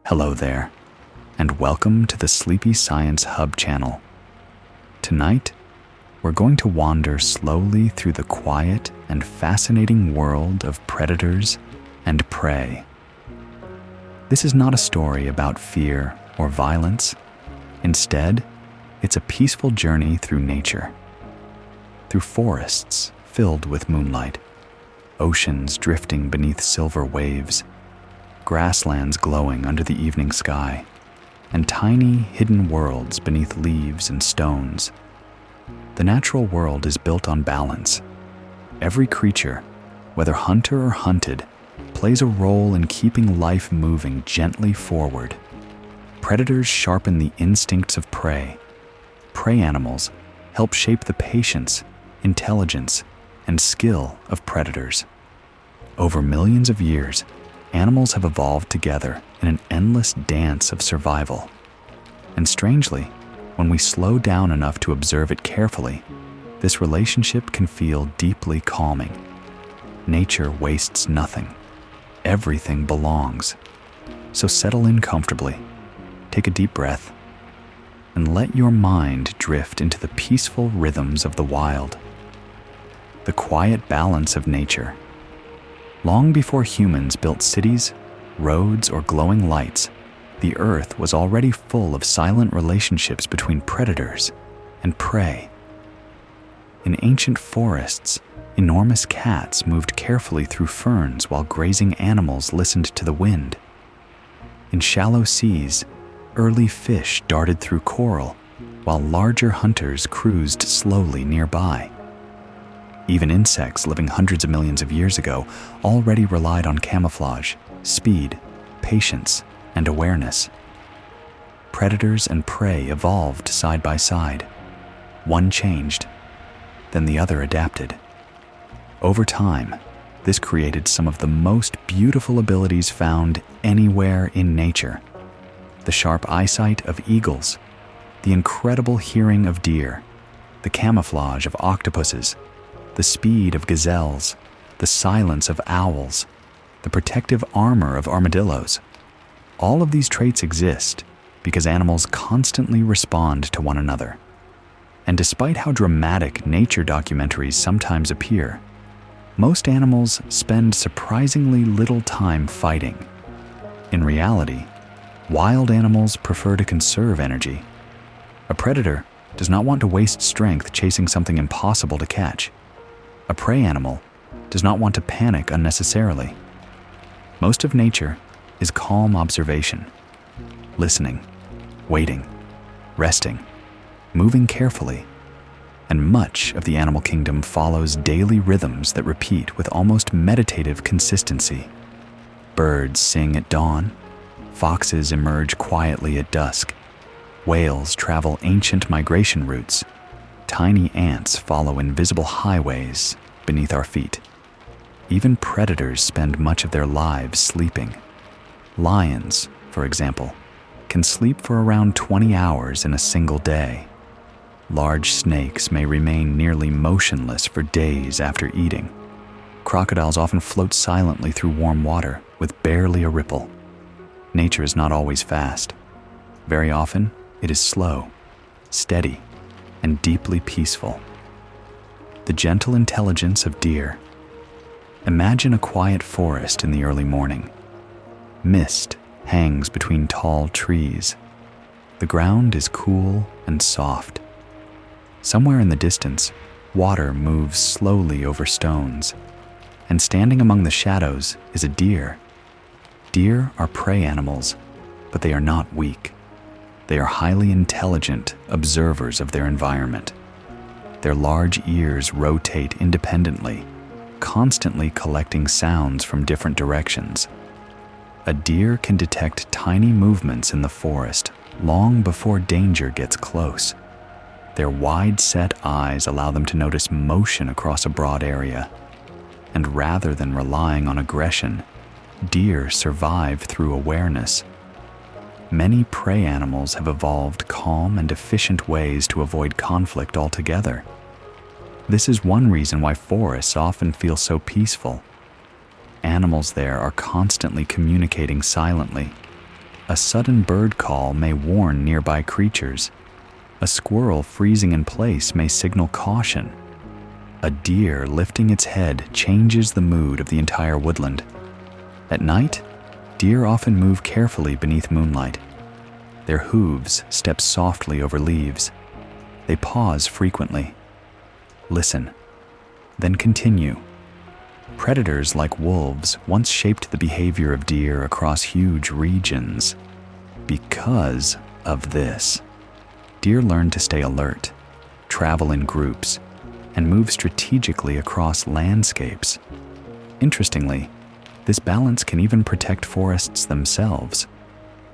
Hello there, and welcome to the Sleepy Science Hub channel. Tonight, we're going to wander slowly through the quiet and fascinating world of predators and prey. This is not a story about fear or violence. Instead, it's a peaceful journey through nature. Through forests filled with moonlight, oceans drifting beneath silver waves, grasslands glowing under the evening sky, and tiny hidden worlds beneath leaves and stones. The natural world is built on balance. Every creature, whether hunter or hunted, plays a role in keeping life moving gently forward. Predators sharpen the instincts of prey. Prey animals help shape the patience, intelligence, and skill of predators. Over millions of years, animals have evolved together in an endless dance of survival. And strangely, when we slow down enough to observe it carefully, this relationship can feel deeply calming. Nature wastes nothing. Everything belongs. So settle in comfortably, take a deep breath, and let your mind drift into the peaceful rhythms of the wild. The quiet balance of nature. Long before humans built cities, roads, or glowing lights, the earth was already full of silent relationships between predators and prey. In ancient forests, enormous cats moved carefully through ferns while grazing animals listened to the wind. In shallow seas, early fish darted through coral, while larger hunters cruised slowly nearby. Even insects living hundreds of millions of years ago already relied on camouflage, speed, patience, and awareness. Predators and prey evolved side by side. One changed, then the other adapted. Over time, this created some of the most beautiful abilities found anywhere in nature. The sharp eyesight of eagles, the incredible hearing of deer, the camouflage of octopuses, the speed of gazelles, the silence of owls, the protective armor of armadillos. All of these traits exist because animals constantly respond to one another. And despite how dramatic nature documentaries sometimes appear, most animals spend surprisingly little time fighting. In reality, wild animals prefer to conserve energy. A predator does not want to waste strength chasing something impossible to catch. A prey animal does not want to panic unnecessarily. Most of nature is calm observation, listening, waiting, resting, moving carefully, and much of the animal kingdom follows daily rhythms that repeat with almost meditative consistency. Birds sing at dawn, foxes emerge quietly at dusk, whales travel ancient migration routes, tiny ants follow invisible highways beneath our feet. Even predators spend much of their lives sleeping. Lions, for example, can sleep for around 20 hours in a single day. Large snakes may remain nearly motionless for days after eating. Crocodiles often float silently through warm water with barely a ripple. Nature is not always fast. Very often, it is slow, steady, and deeply peaceful. The gentle intelligence of deer. Imagine a quiet forest in the early morning. Mist hangs between tall trees. The ground is cool and soft. Somewhere in the distance, water moves slowly over stones, and standing among the shadows is a deer. Deer are prey animals, but they are not weak. They are highly intelligent observers of their environment. Their large ears rotate independently, constantly collecting sounds from different directions. A deer can detect tiny movements in the forest long before danger gets close. Their wide-set eyes allow them to notice motion across a broad area. And rather than relying on aggression, deer survive through awareness. Many prey animals have evolved calm and efficient ways to avoid conflict altogether. This is one reason why forests often feel so peaceful. Animals there are constantly communicating silently, A sudden bird call may warn nearby creatures. A squirrel freezing in place may signal caution. A deer lifting its head changes the mood of the entire woodland. At night, deer often move carefully beneath moonlight. Their hooves step softly over leaves. They pause frequently. Listen, then continue. Predators like wolves once shaped the behavior of deer across huge regions. Because of this, deer learn to stay alert, travel in groups, and move strategically across landscapes. Interestingly, this balance can even protect forests themselves.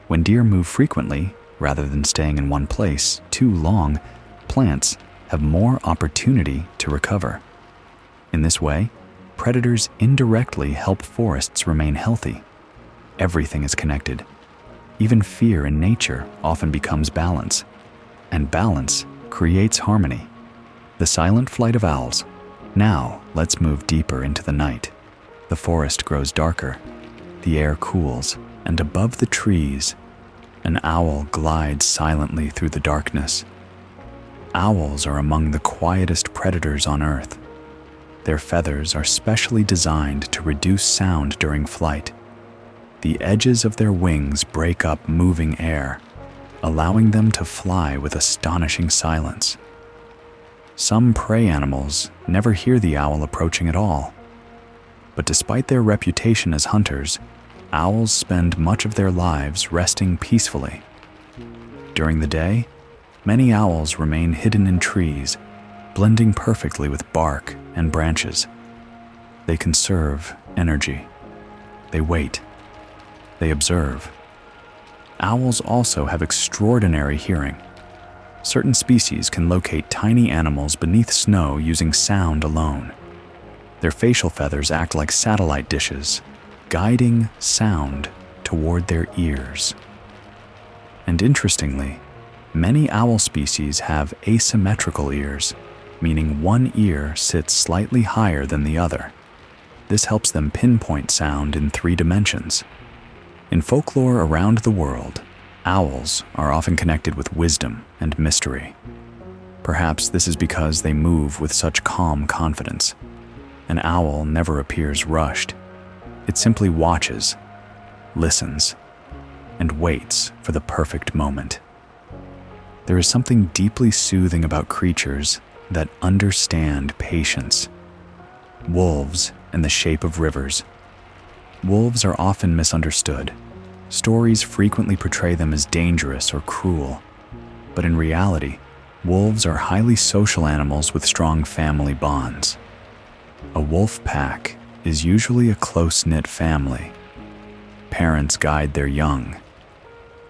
When deer move frequently, rather than staying in one place too long, plants have more opportunity to recover. In this way, predators indirectly help forests remain healthy. Everything is connected. Even fear in nature often becomes balance, and balance creates harmony. The silent flight of owls. Now, let's move deeper into the night. The forest grows darker, the air cools, and above the trees, an owl glides silently through the darkness. Owls are among the quietest predators on Earth. Their feathers are specially designed to reduce sound during flight. The edges of their wings break up moving air, allowing them to fly with astonishing silence. Some prey animals never hear the owl approaching at all. But despite their reputation as hunters, owls spend much of their lives resting peacefully. During the day, many owls remain hidden in trees, blending perfectly with bark and branches. They conserve energy. They wait. They observe. Owls also have extraordinary hearing. Certain species can locate tiny animals beneath snow using sound alone. Their facial feathers act like satellite dishes, guiding sound toward their ears. And interestingly, many owl species have asymmetrical ears, meaning one ear sits slightly higher than the other. This helps them pinpoint sound in 3 dimensions. In folklore around the world, owls are often connected with wisdom and mystery. Perhaps this is because they move with such calm confidence. An owl never appears rushed. It simply watches, listens, and waits for the perfect moment. There is something deeply soothing about creatures that understand patience. Wolves in the shape of rivers. Wolves are often misunderstood. Stories frequently portray them as dangerous or cruel. But in reality, wolves are highly social animals with strong family bonds. A wolf pack is usually a close-knit family. Parents guide their young.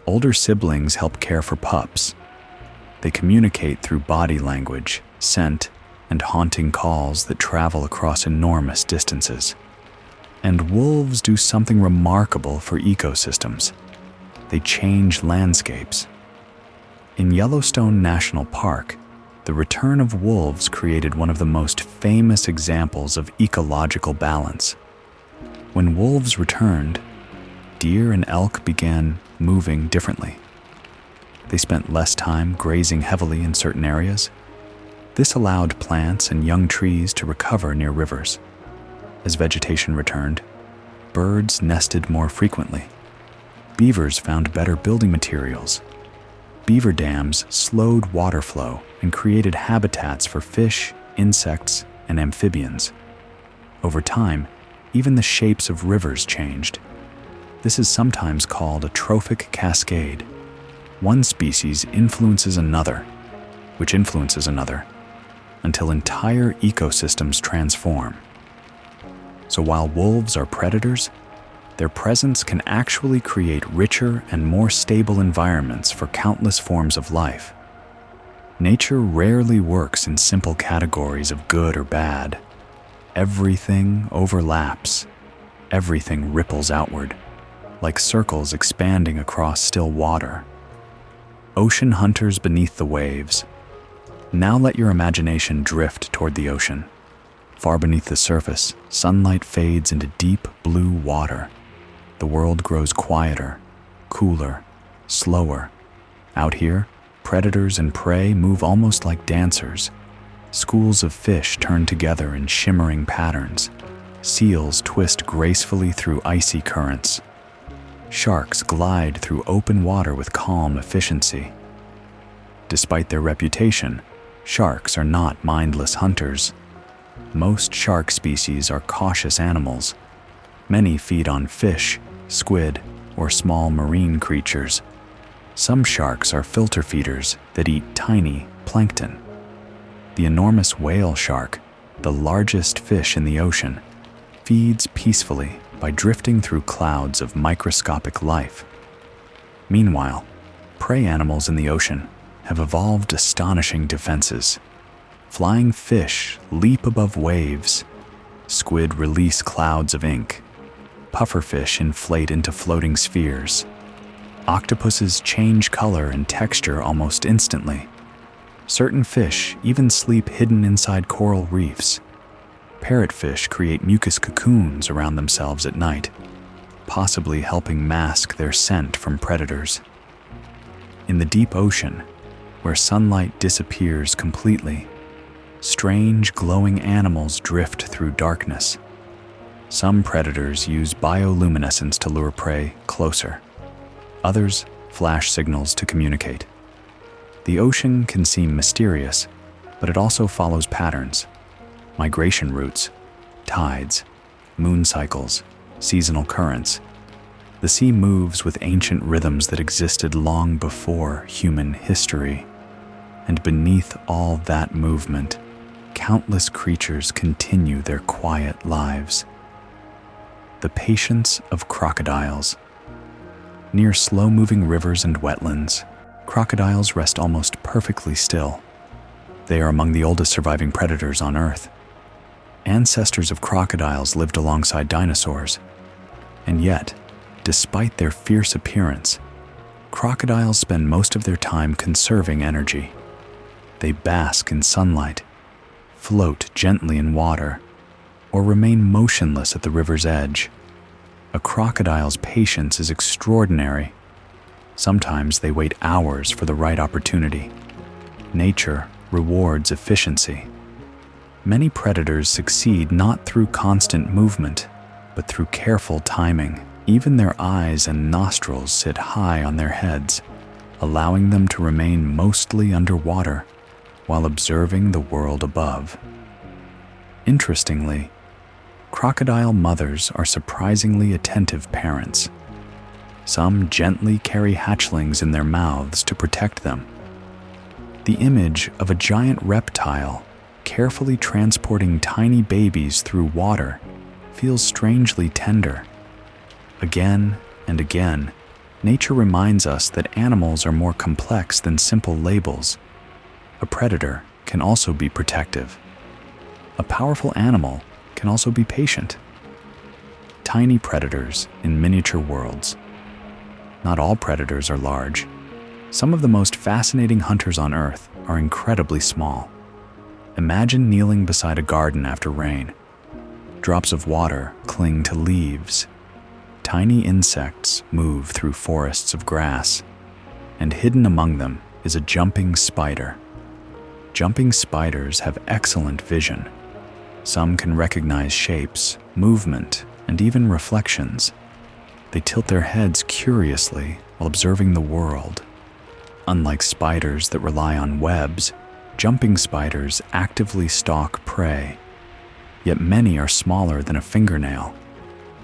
Older siblings help care for pups. They communicate through body language, scent, and haunting calls that travel across enormous distances. And wolves do something remarkable for ecosystems. They change landscapes. In Yellowstone National Park, the return of wolves created one of the most famous examples of ecological balance. When wolves returned, deer and elk began moving differently. They spent less time grazing heavily in certain areas. This allowed plants and young trees to recover near rivers. As vegetation returned, birds nested more frequently. Beavers found better building materials. Beaver dams slowed water flow and created habitats for fish, insects, and amphibians. Over time, even the shapes of rivers changed. This is sometimes called a trophic cascade. One species influences another, which influences another, until entire ecosystems transform. So while wolves are predators, their presence can actually create richer and more stable environments for countless forms of life. Nature rarely works in simple categories of good or bad. Everything overlaps. Everything ripples outward, like circles expanding across still water. Ocean hunters beneath the waves. Now let your imagination drift toward the ocean. Far beneath the surface, sunlight fades into deep blue water. The world grows quieter, cooler, slower. Out here, predators and prey move almost like dancers. Schools of fish turn together in shimmering patterns. Seals twist gracefully through icy currents. Sharks glide through open water with calm efficiency. Despite their reputation, sharks are not mindless hunters. Most shark species are cautious animals. Many feed on fish, squid, or small marine creatures. Some sharks are filter feeders that eat tiny plankton. The enormous whale shark, the largest fish in the ocean, feeds peacefully by drifting through clouds of microscopic life. Meanwhile, prey animals in the ocean have evolved astonishing defenses. Flying fish leap above waves. Squid release clouds of ink. Pufferfish inflate into floating spheres. Octopuses change color and texture almost instantly. Certain fish even sleep hidden inside coral reefs. Parrotfish create mucus cocoons around themselves at night, possibly helping mask their scent from predators. In the deep ocean, where sunlight disappears completely, strange glowing animals drift through darkness. Some predators use bioluminescence to lure prey closer. Others flash signals to communicate. The ocean can seem mysterious, but it also follows patterns: migration routes, tides, moon cycles, seasonal currents. The sea moves with ancient rhythms that existed long before human history. And beneath all that movement, countless creatures continue their quiet lives. The patience of crocodiles. Near slow-moving rivers and wetlands, crocodiles rest almost perfectly still. They are among the oldest surviving predators on Earth. Ancestors of crocodiles lived alongside dinosaurs. And yet, despite their fierce appearance, crocodiles spend most of their time conserving energy. They bask in sunlight, float gently in water, or remain motionless at the river's edge. A crocodile's patience is extraordinary. Sometimes they wait hours for the right opportunity. Nature rewards efficiency. Many predators succeed not through constant movement, but through careful timing. Even their eyes and nostrils sit high on their heads, allowing them to remain mostly underwater while observing the world above. Interestingly, crocodile mothers are surprisingly attentive parents. Some gently carry hatchlings in their mouths to protect them. The image of a giant reptile carefully transporting tiny babies through water feels strangely tender. Again and again, nature reminds us that animals are more complex than simple labels. A predator can also be protective. A powerful animal can also be patient. Tiny predators in miniature worlds. Not all predators are large. Some of the most fascinating hunters on Earth are incredibly small. Imagine kneeling beside a garden after rain. Drops of water cling to leaves. Tiny insects move through forests of grass, and hidden among them is a jumping spider. Jumping spiders have excellent vision. Some can recognize shapes, movement, and even reflections. They tilt their heads curiously while observing the world. Unlike spiders that rely on webs, jumping spiders actively stalk prey. Yet many are smaller than a fingernail.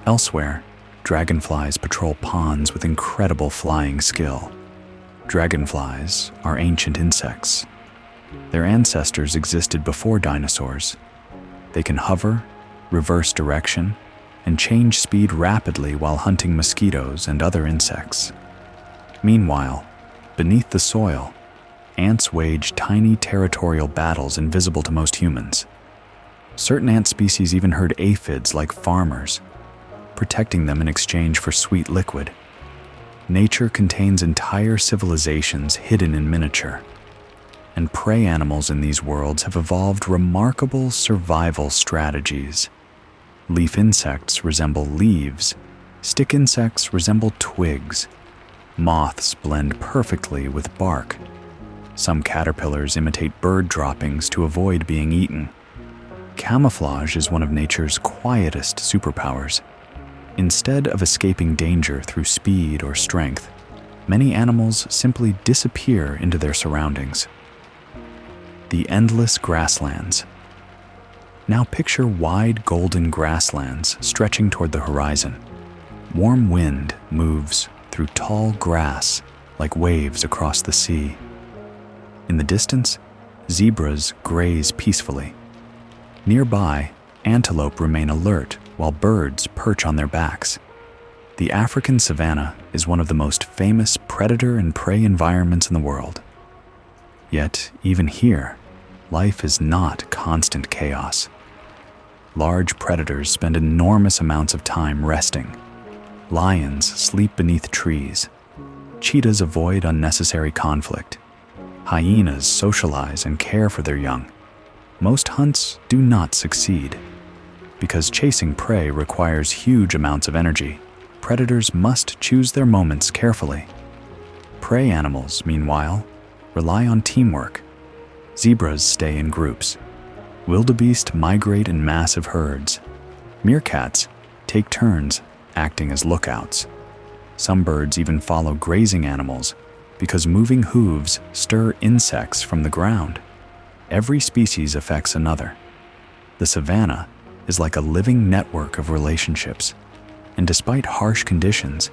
Elsewhere, dragonflies patrol ponds with incredible flying skill. Dragonflies are ancient insects. Their ancestors existed before dinosaurs. They can hover, reverse direction, and change speed rapidly while hunting mosquitoes and other insects. Meanwhile, beneath the soil, ants wage tiny territorial battles invisible to most humans. Certain ant species even herd aphids like farmers, protecting them in exchange for sweet liquid. Nature contains entire civilizations hidden in miniature, and prey animals in these worlds have evolved remarkable survival strategies. Leaf insects resemble leaves, stick insects resemble twigs, Moths blend perfectly with bark. Some caterpillars imitate bird droppings to avoid being eaten. Camouflage is one of nature's quietest superpowers. Instead of escaping danger through speed or strength, many animals simply disappear into their surroundings. The endless grasslands. Now picture wide golden grasslands stretching toward the horizon. Warm wind moves through tall grass like waves across the sea. In the distance, zebras graze peacefully. Nearby, antelope remain alert while birds perch on their backs. The African savannah is one of the most famous predator and prey environments in the world. Yet, even here, life is not constant chaos. Large predators spend enormous amounts of time resting. Lions sleep beneath trees. Cheetahs avoid unnecessary conflict. Hyenas socialize and care for their young. Most hunts do not succeed. Because chasing prey requires huge amounts of energy, predators must choose their moments carefully. Prey animals, meanwhile, rely on teamwork. Zebras stay in groups. Wildebeest migrate in massive herds. Meerkats take turns acting as lookouts. Some birds even follow grazing animals because moving hooves stir insects from the ground. Every species affects another. The savannah is like a living network of relationships, and despite harsh conditions,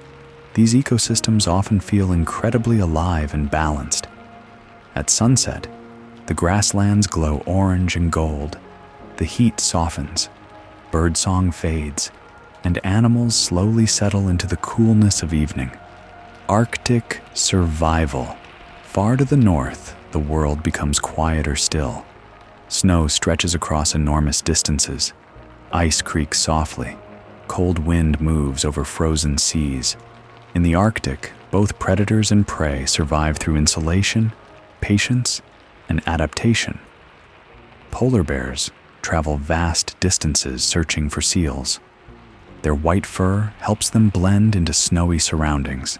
these ecosystems often feel incredibly alive and balanced. At sunset, the grasslands glow orange and gold, the heat softens, birdsong fades, and animals slowly settle into the coolness of evening. Arctic survival. Far to the north, the world becomes quieter still. Snow stretches across enormous distances. Ice creaks softly. Cold wind moves over frozen seas. In the Arctic, both predators and prey survive through insulation, patience, and adaptation. Polar bears travel vast distances searching for seals. Their white fur helps them blend into snowy surroundings.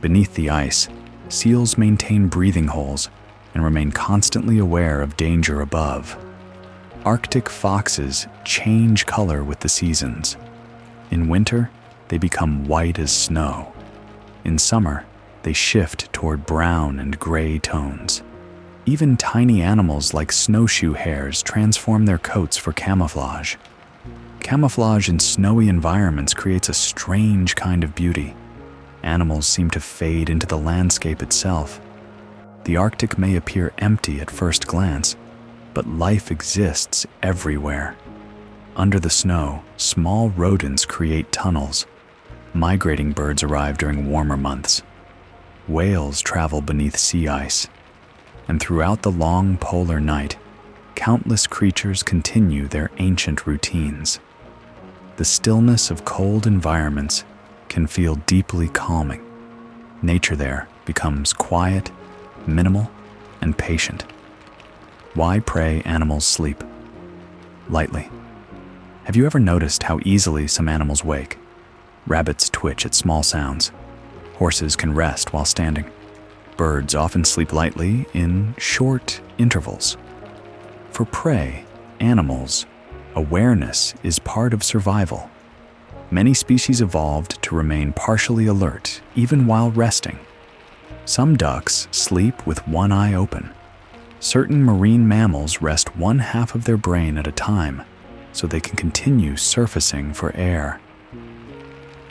Beneath the ice, seals maintain breathing holes and remain constantly aware of danger above. Arctic foxes change color with the seasons. In winter, they become white as snow. In summer, they shift toward brown and gray tones. Even tiny animals like snowshoe hares transform their coats for camouflage. Camouflage in snowy environments creates a strange kind of beauty. Animals seem to fade into the landscape itself. The Arctic may appear empty at first glance, but life exists everywhere. Under the snow, small rodents create tunnels. Migrating birds arrive during warmer months. Whales travel beneath sea ice. And throughout the long polar night, countless creatures continue their ancient routines. The stillness of cold environments can feel deeply calming. Nature there becomes quiet, minimal, and patient. Why prey animals sleep? Lightly. Have you ever noticed how easily some animals wake? Rabbits twitch at small sounds. Horses can rest while standing. Birds often sleep lightly in short intervals. For prey animals, awareness is part of survival. Many species evolved to remain partially alert even while resting. Some ducks sleep with one eye open. Certain marine mammals rest one half of their brain at a time so they can continue surfacing for air.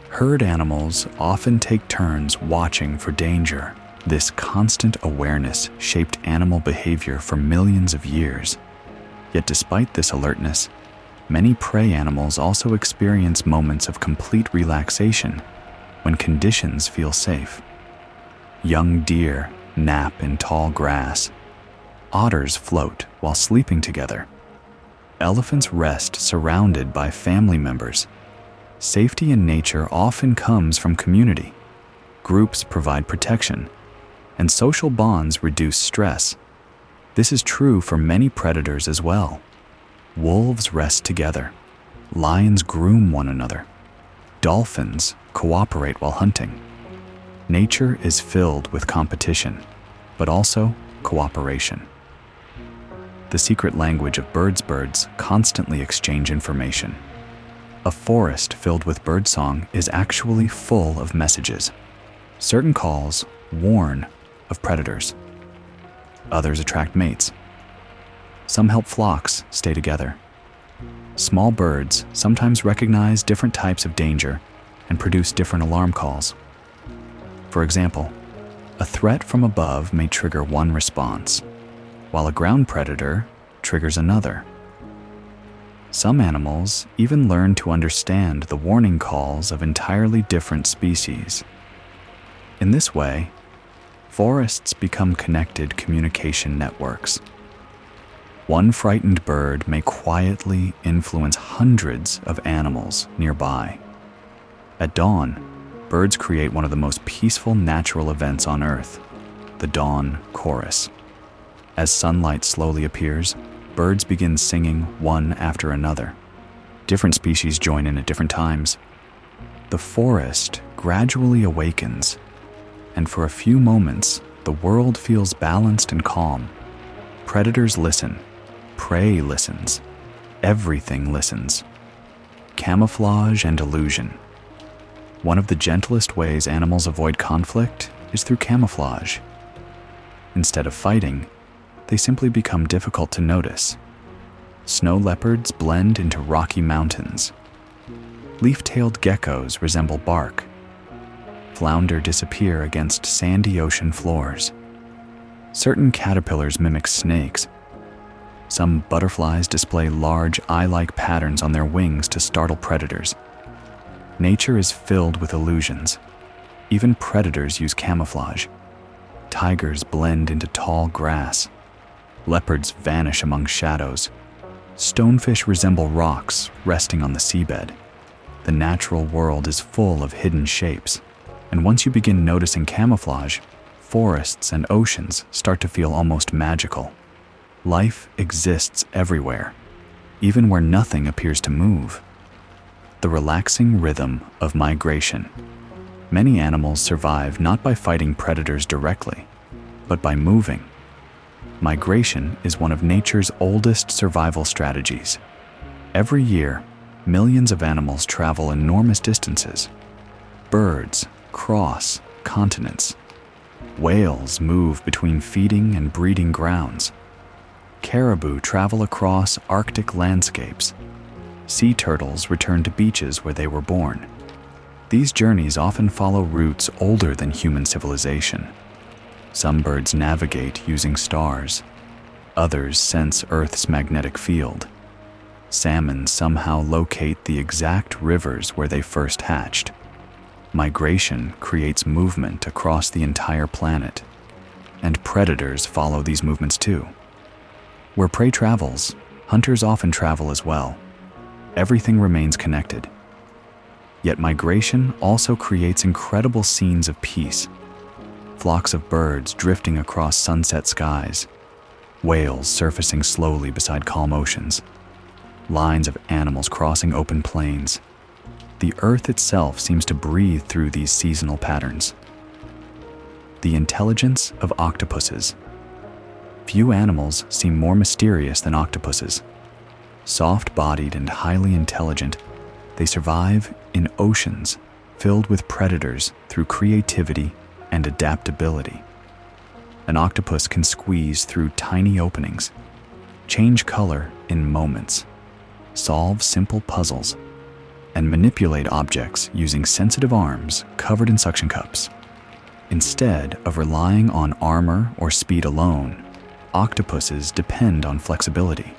Herd animals often take turns watching for danger. This constant awareness shaped animal behavior for millions of years. Yet despite this alertness, many prey animals also experience moments of complete relaxation when conditions feel safe. Young deer nap in tall grass. Otters float while sleeping together. Elephants rest surrounded by family members. Safety in nature often comes from community. Groups provide protection, and social bonds reduce stress. This is true for many predators as well. Wolves rest together. Lions groom one another. Dolphins cooperate while hunting. Nature is filled with competition, but also cooperation. The secret language of birds constantly exchange information. A forest filled with birdsong is actually full of messages. Certain calls warn of predators. Others attract mates. Some help flocks stay together. Small birds sometimes recognize different types of danger and produce different alarm calls. For example, a threat from above may trigger one response, while a ground predator triggers another. Some animals even learn to understand the warning calls of entirely different species. In this way, forests become connected communication networks. One frightened bird may quietly influence hundreds of animals nearby. At dawn, birds create one of the most peaceful natural events on Earth, the dawn chorus. As sunlight slowly appears, birds begin singing one after another. Different species join in at different times. The forest gradually awakens, and for a few moments, the world feels balanced and calm. Predators listen, prey listens, everything listens. Camouflage and illusion. One of the gentlest ways animals avoid conflict is through camouflage. Instead of fighting, they simply become difficult to notice. Snow leopards blend into rocky mountains. Leaf-tailed geckos resemble bark. Flounder disappear against sandy ocean floors. Certain caterpillars mimic snakes. Some butterflies display large eye-like patterns on their wings to startle predators. Nature is filled with illusions. Even predators use camouflage. Tigers blend into tall grass. Leopards vanish among shadows. Stonefish resemble rocks resting on the seabed. The natural world is full of hidden shapes, and once you begin noticing camouflage, forests and oceans start to feel almost magical. Life exists everywhere, even where nothing appears to move. The relaxing rhythm of migration. Many animals survive not by fighting predators directly, but by moving. Migration is one of nature's oldest survival strategies. Every year, millions of animals travel enormous distances. Birds cross continents. Whales move between feeding and breeding grounds. Caribou travel across Arctic landscapes. Sea turtles return to beaches where they were born. These journeys often follow routes older than human civilization. Some birds navigate using stars. Others sense Earth's magnetic field. Salmon somehow locate the exact rivers where they first hatched. Migration creates movement across the entire planet, and predators follow these movements too. Where prey travels, hunters often travel as well. Everything remains connected. Yet migration also creates incredible scenes of peace. Flocks of birds drifting across sunset skies. Whales surfacing slowly beside calm oceans. Lines of animals crossing open plains. The earth itself seems to breathe through these seasonal patterns. The intelligence of octopuses. Few animals seem more mysterious than octopuses. Soft-bodied and highly intelligent, they survive in oceans filled with predators through creativity and adaptability. An octopus can squeeze through tiny openings, change color in moments, solve simple puzzles, and manipulate objects using sensitive arms covered in suction cups. Instead of relying on armor or speed alone, octopuses depend on flexibility.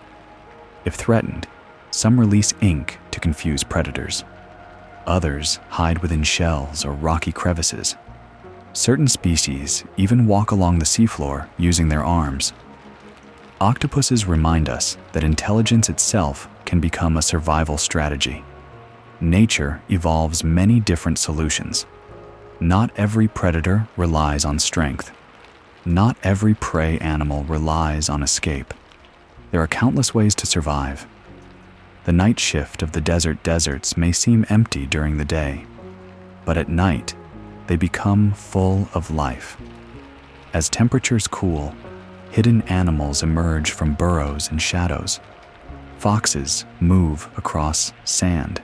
If threatened, some release ink to confuse predators. Others hide within shells or rocky crevices. Certain species even walk along the seafloor using their arms. Octopuses remind us that intelligence itself can become a survival strategy. Nature evolves many different solutions. Not every predator relies on strength. Not every prey animal relies on escape. There are countless ways to survive. The night shift of the desert deserts may seem empty during the day, but at night, they become full of life. As temperatures cool, hidden animals emerge from burrows and shadows. Foxes move across sand.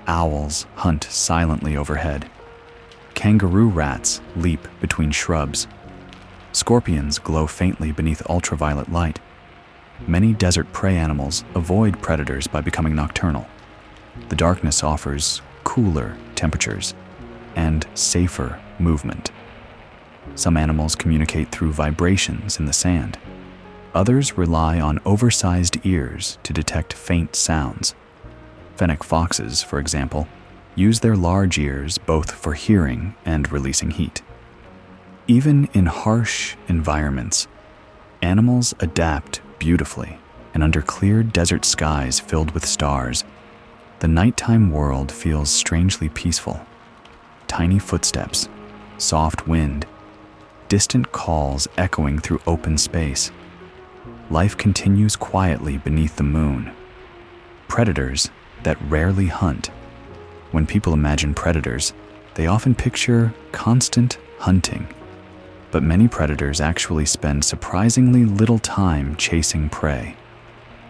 Owls hunt silently overhead. Kangaroo rats leap between shrubs. Scorpions glow faintly beneath ultraviolet light. Many desert prey animals avoid predators by becoming nocturnal. The darkness offers cooler temperatures and safer movement. Some animals communicate through vibrations in the sand. Others rely on oversized ears to detect faint sounds. Fennec foxes, for example, use their large ears both for hearing and releasing heat. Even in harsh environments, animals adapt beautifully, and under clear desert skies filled with stars, the nighttime world feels strangely peaceful. Tiny footsteps, soft wind, distant calls echoing through open space. Life continues quietly beneath the moon. Predators that rarely hunt. When people imagine predators, they often picture constant hunting. But many predators actually spend surprisingly little time chasing prey.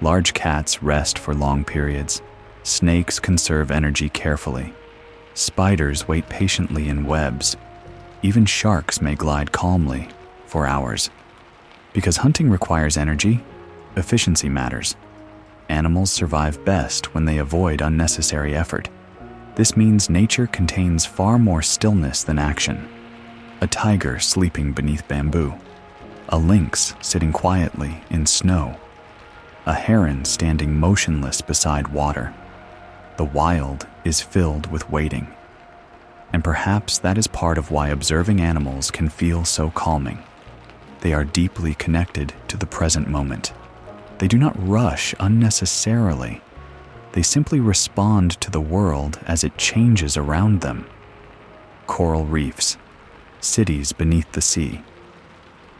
Large cats rest for long periods. Snakes conserve energy carefully. Spiders wait patiently in webs. Even sharks may glide calmly for hours. Because hunting requires energy, efficiency matters. Animals survive best when they avoid unnecessary effort. This means nature contains far more stillness than action. A tiger sleeping beneath bamboo. A lynx sitting quietly in snow. A heron standing motionless beside water. The wild is filled with waiting. And perhaps that is part of why observing animals can feel so calming. They are deeply connected to the present moment. They do not rush unnecessarily. They simply respond to the world as it changes around them. Coral reefs, cities beneath the sea.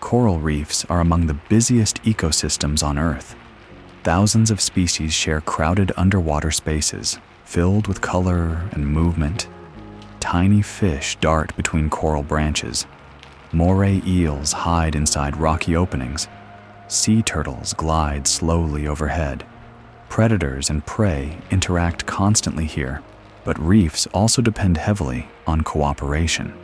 Coral reefs are among the busiest ecosystems on Earth. Thousands of species share crowded underwater spaces, filled with color and movement. Tiny fish dart between coral branches. Moray eels hide inside rocky openings. Sea turtles glide slowly overhead. Predators and prey interact constantly here, but reefs also depend heavily on cooperation.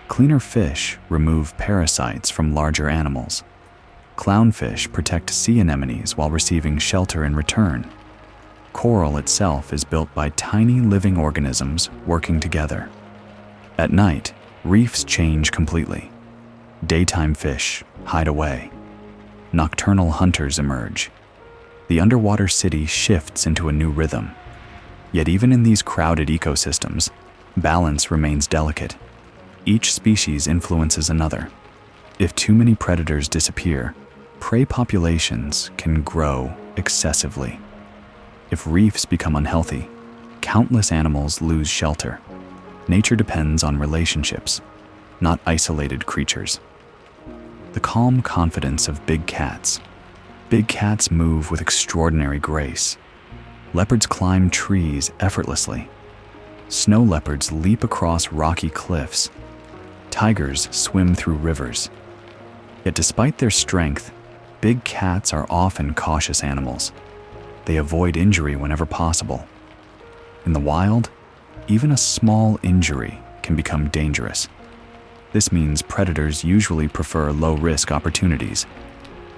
Cleaner fish remove parasites from larger animals. Clownfish protect sea anemones while receiving shelter in return. Coral itself is built by tiny living organisms working together. At night, reefs change completely. Daytime fish hide away. Nocturnal hunters emerge. The underwater city shifts into a new rhythm. Yet even in these crowded ecosystems, balance remains delicate. Each species influences another. If too many predators disappear, prey populations can grow excessively. If reefs become unhealthy, countless animals lose shelter. Nature depends on relationships, not isolated creatures. The calm confidence of big cats. Big cats move with extraordinary grace. Leopards climb trees effortlessly. Snow leopards leap across rocky cliffs. Tigers swim through rivers. Yet despite their strength, big cats are often cautious animals. They avoid injury whenever possible. In the wild, even a small injury can become dangerous. This means predators usually prefer low-risk opportunities.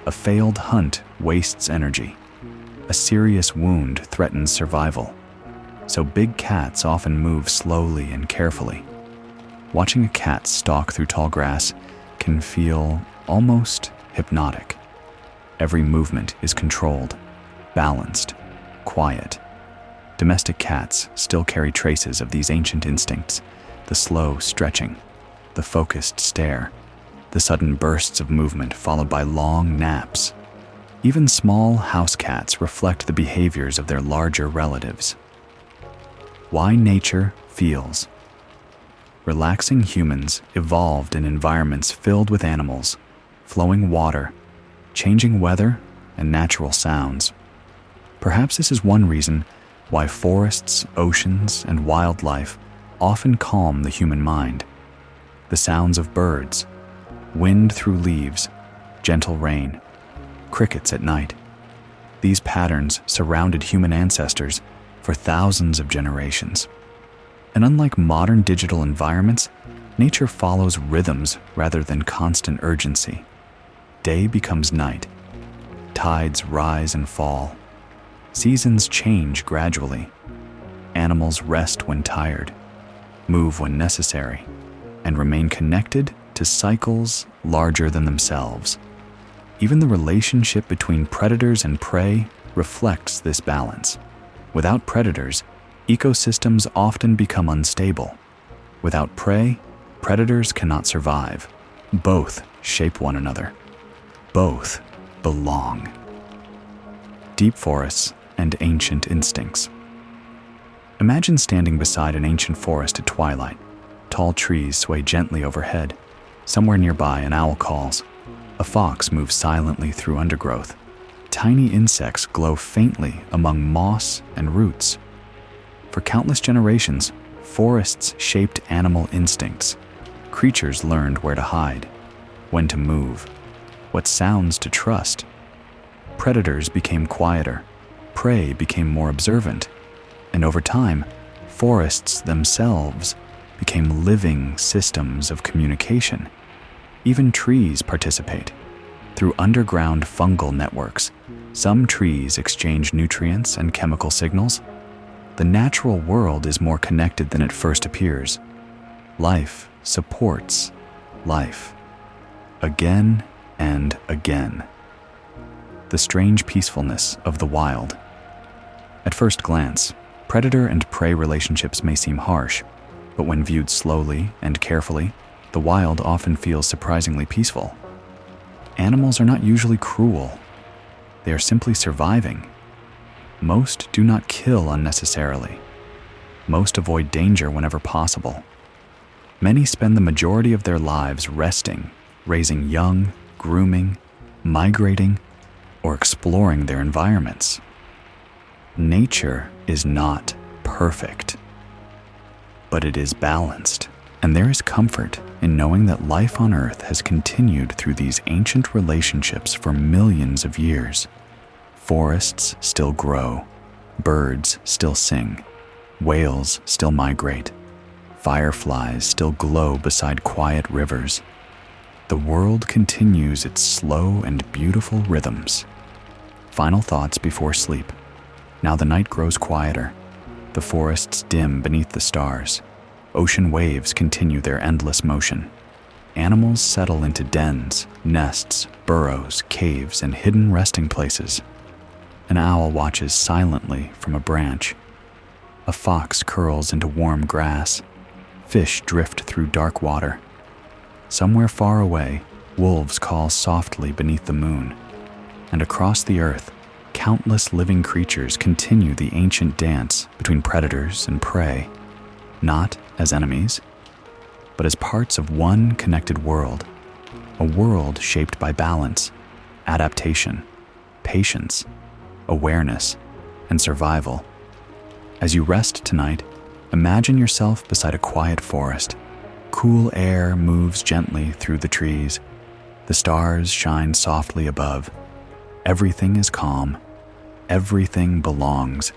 A failed hunt wastes energy. A serious wound threatens survival. So big cats often move slowly and carefully. Watching a cat stalk through tall grass can feel almost hypnotic. Every movement is controlled, balanced, quiet. Domestic cats still carry traces of these ancient instincts, the slow stretching, the focused stare, the sudden bursts of movement followed by long naps. Even small house cats reflect the behaviors of their larger relatives. Why nature feels. Relaxing humans evolved in environments filled with animals, flowing water, changing weather, and natural sounds. Perhaps this is one reason why forests, oceans, and wildlife often calm the human mind. The sounds of birds, wind through leaves, gentle rain, crickets at night. These patterns surrounded human ancestors for thousands of generations. And unlike modern digital environments, nature follows rhythms rather than constant urgency. Day becomes night. Tides rise and fall. Seasons change gradually. Animals rest when tired, move when necessary, and remain connected to cycles larger than themselves. Even the relationship between predators and prey reflects this balance. Without predators, ecosystems often become unstable. Without prey, predators cannot survive. Both shape one another. Both belong. Deep forests and ancient instincts. Imagine standing beside an ancient forest at twilight. Tall trees sway gently overhead. Somewhere nearby, an owl calls. A fox moves silently through undergrowth. Tiny insects glow faintly among moss and roots. For countless generations, forests shaped animal instincts. Creatures learned where to hide, when to move, what sounds to trust. Predators became quieter, prey became more observant, and over time, forests themselves became living systems of communication. Even trees participate. Through underground fungal networks, some trees exchange nutrients and chemical signals. The natural world is more connected than it first appears. Life supports life. Again and again. The strange peacefulness of the wild. At first glance, predator and prey relationships may seem harsh, but when viewed slowly and carefully, the wild often feels surprisingly peaceful. Animals are not usually cruel. They are simply surviving. Most do not kill unnecessarily. Most avoid danger whenever possible. Many spend the majority of their lives resting, raising young, grooming, migrating, or exploring their environments. Nature is not perfect, but it is balanced, and there is comfort in knowing that life on Earth has continued through these ancient relationships for millions of years. Forests still grow, birds still sing, whales still migrate, fireflies still glow beside quiet rivers. The world continues its slow and beautiful rhythms. Final thoughts before sleep. Now the night grows quieter. The forests dim beneath the stars. Ocean waves continue their endless motion. Animals settle into dens, nests, burrows, caves, and hidden resting places. An owl watches silently from a branch. A fox curls into warm grass. Fish drift through dark water. Somewhere far away, wolves call softly beneath the moon. And across the earth, countless living creatures continue the ancient dance between predators and prey, not as enemies, but as parts of one connected world, a world shaped by balance, adaptation, patience, awareness, and survival. As you rest tonight, imagine yourself beside a quiet forest. Cool air moves gently through the trees. The stars shine softly above. Everything is calm. Everything belongs.